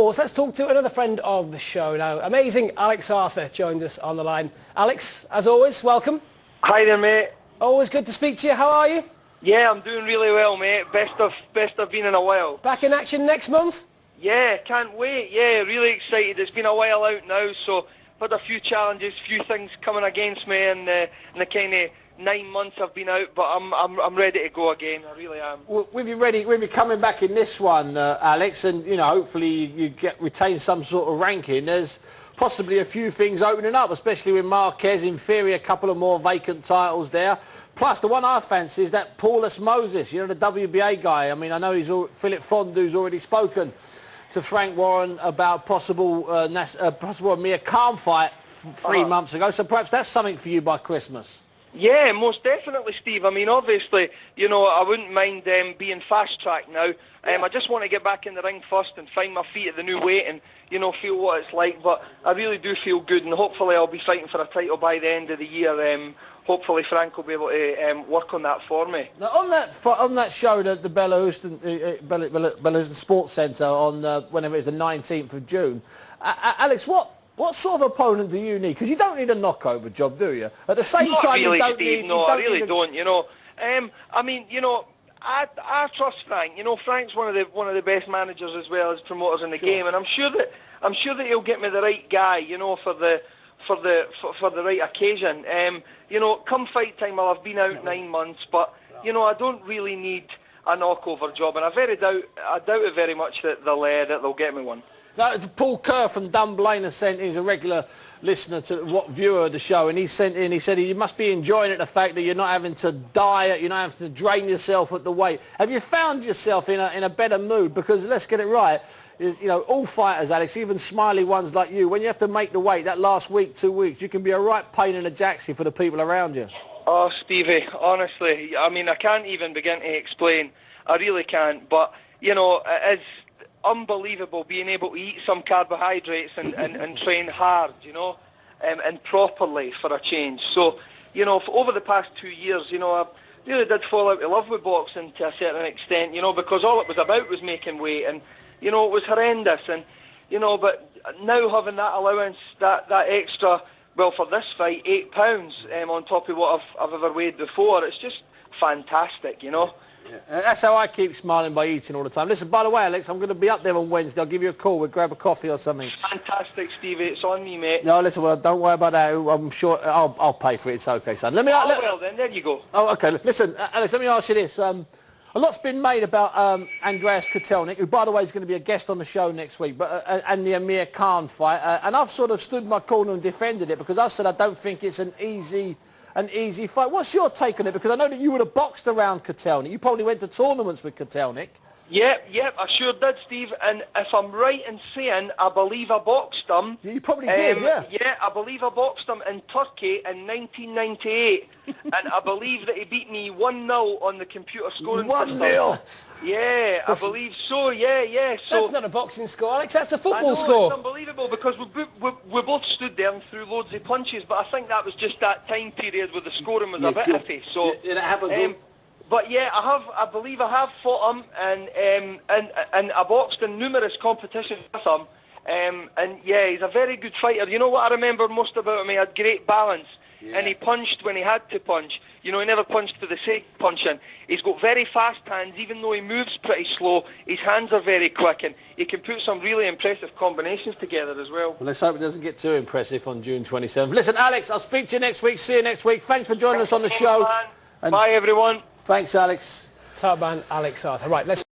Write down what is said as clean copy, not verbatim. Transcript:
pause. Let's talk to another friend of the show now. Amazing Alex Arthur joins us on the line. Alex, as always, welcome. Hi there, mate. Always good to speak to you. How are you? Yeah, I'm doing really well, mate. Best I've been in a while. Back in action next month? Yeah, can't wait. Yeah, really excited. It's been a while out now, so had a few challenges, few things coming against me in the kind of 9 months I've been out, but I'm ready to go again. I really am. Well, with you coming back in this one, Alex, and hopefully you retain some sort of ranking. There's possibly a few things opening up, especially with Marquez. In theory, a couple of more vacant titles there. Plus, the one I fancy is that Paulus Moses, the WBA guy. I mean, I know Philip Fondu's already spoken to Frank Warren about possible Amir Khan fight 3 months ago. So perhaps that's something for you by Christmas. Yeah, most definitely, Steve. I mean, obviously, I wouldn't mind being fast-tracked now. I just want to get back in the ring first and find my feet at the new weight and, feel what it's like. But I really do feel good, and hopefully I'll be fighting for a title by the end of the year. Hopefully Frank will be able to work on that for me. Now, on that show, the Belarus Sports Centre on whenever it's the 19th of June, Alex, what sort of opponent do you need? Because you don't need a knockover job, do you? At the same time, really, you don't Steve, need... No, I really don't. I mean, I trust Frank. Frank's one of the best managers as well as promoters in the game, and I'm sure that he'll get me the right guy. For the right occasion. Come fight time, well, I've been out 9 months, but I don't really need a knockover job, and I doubt it very much that they'll get me one. Now, Paul Kerr from Dunblane has sent in, he's a regular listener to viewer of the show, and he sent in, he said you must be enjoying it, the fact that you're not having to diet, you're not having to drain yourself at the weight. Have you found yourself in a better mood? Because let's get it right, all fighters, Alex, even smiley ones like you, when you have to make the weight that last week, 2 weeks, you can be a right pain in the jacksie for the people around you. Oh, Stevie, honestly, I mean, I can't even begin to explain. I really can't, but, it's unbelievable being able to eat some carbohydrates and train hard, and properly for a change. So, for over the past 2 years, I really did fall out of love with boxing to a certain extent, because all it was about was making weight, and, it was horrendous, and, but now having that allowance, that extra, well, for this fight, 8 pounds on top of what I've ever weighed before, it's just fantastic, Yeah. That's how I keep smiling, by eating all the time. Listen, by the way, Alex, I'm going to be up there on Wednesday. I'll give you a call. We'll grab a coffee or something. Fantastic, Stevie. It's on me, mate. No, listen, well, don't worry about that. I'm sure I'll pay for it. It's okay, son. Well, then, there you go. Oh, okay. Listen, Alex, let me ask you this. A lot's been made about Andreas Kotelnik, who, by the way, is going to be a guest on the show next week, and the Amir Khan fight. And I've sort of stood my corner and defended it because I said I don't think it's an easy fight. What's your take on it? Because I know that you would have boxed around Kotelnik. You probably went to tournaments with Kotelnik. Yep, I sure did, Steve. And if I'm right in saying, I believe I boxed him. You probably did, yeah. Yeah, I believe I boxed him in Turkey in 1998. And I believe that he beat me 1-0 on the computer scoring system. 1-0? Yeah, I believe so, yeah. So, that's not a boxing score, Alex, that's a football score. score. It's unbelievable because we both stood there and threw loads of punches, but I think that was just that time period where the scoring was a bit iffy. So, yeah, that happens. But yeah, I believe I have fought him, and I boxed in numerous competitions with him. And yeah, he's a very good fighter. You know what I remember most about him? He had great balance. Yeah. And he punched when he had to punch. He never punched for the sake of punching. He's got very fast hands, even though he moves pretty slow. His hands are very quick, and he can put some really impressive combinations together as well. Well, let's hope it doesn't get too impressive on June 27th. Listen, Alex, I'll speak to you next week. See you next week. Thanks for joining us on the show. And bye, everyone. Thanks, Alex. Top man, Alex Arthur. Right, let's...